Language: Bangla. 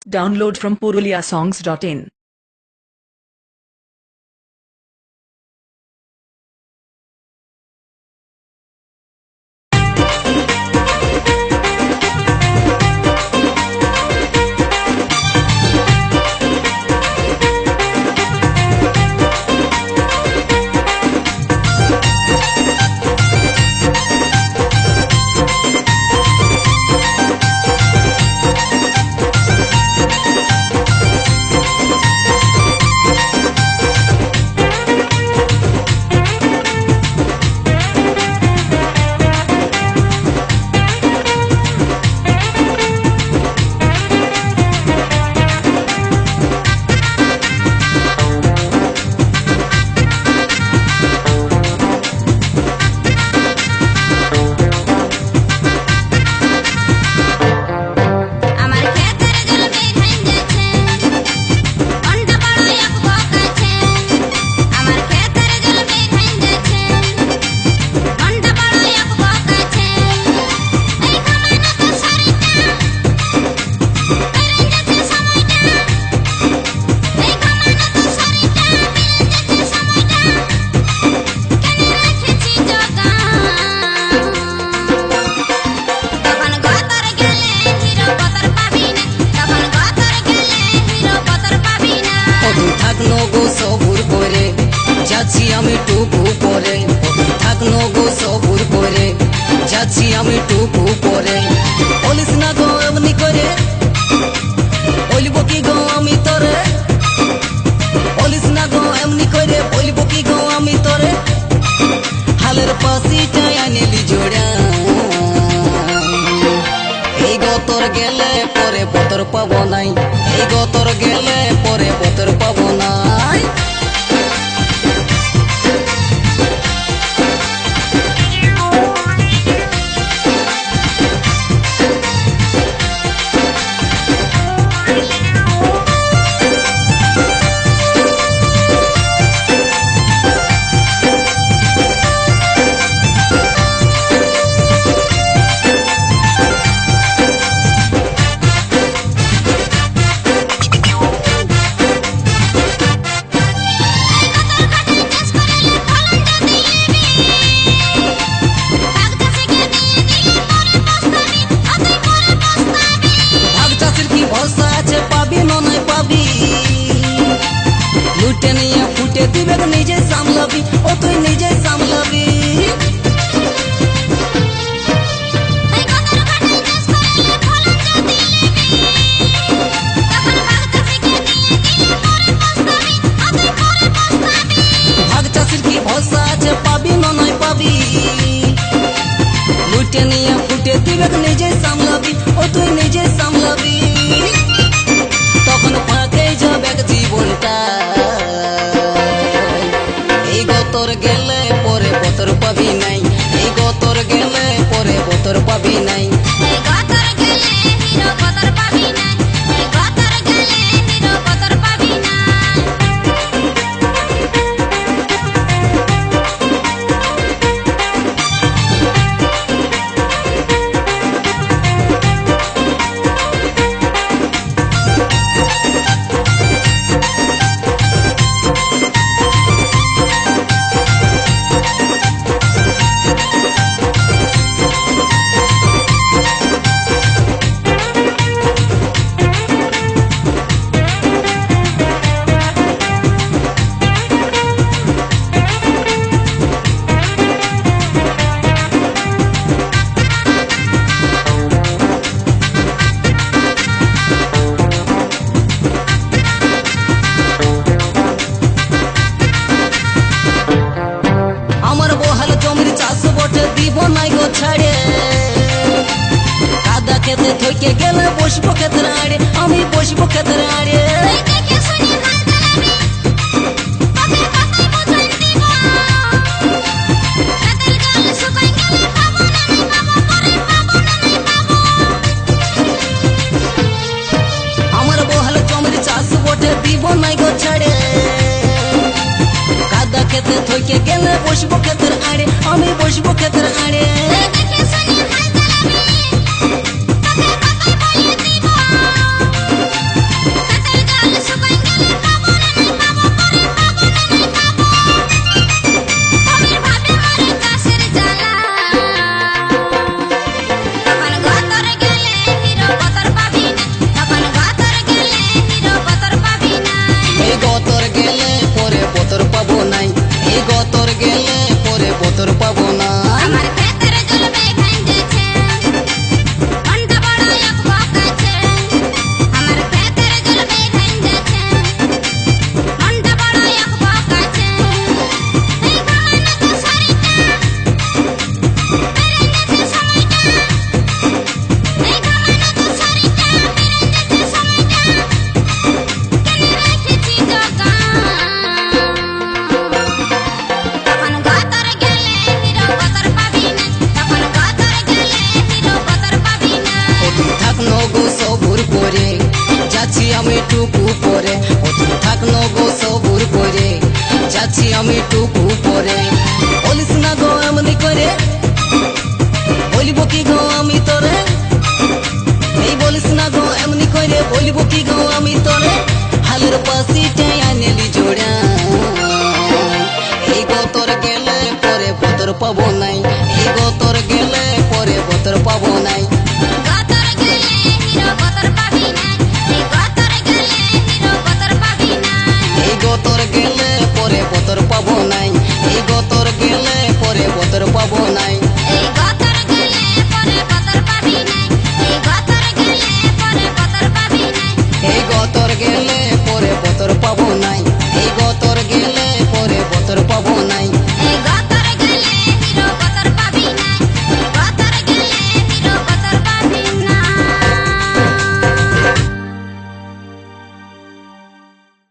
Download from puruliasongs.in. যাচ্ছি আমি টুকু পরে থাকলো গো সবুর করে যাচ্ছি আমি টুকু পরে বলিস না গো এমনি করে বলবো কি গো আমি তোরে বলিস না গো এমনি করে বলবো কি গো আমি তোরে হালের পাশিটাই আনিলি জোড়া এই গো তোর গেলে পরে বতর পাবো নাই এই গো তোর গেলে পরে বতর পাবো নাই দিবে নিজে সামলাবি ও তুই নিজে সামলাবি ভাগ চাষির কি ভরসা আছে পাবি না নয় পাবি লুটে নিয়ে ফুটে দিবে নিজে সামলাবি ও তুই নিজে সামলাবি তখন ফাঁকে যাবে জীবনটা তোর গেলে পরে বতর পাবি নাই এই গতর গেলে পরে বতর পাবি নাই কাদা খেতে থইকে গেলে বসবো খেতের আড়ে আমি বসবো খেতের আড়ে আমার বহাল জমির চাষ বটে দিব নাই গো ছাড়ে কাদা খেতে থইকে গেলে বসবো খেতের আড়ে আমি বসবো খেতের আড়ে যাচ্ছি আমি টুকু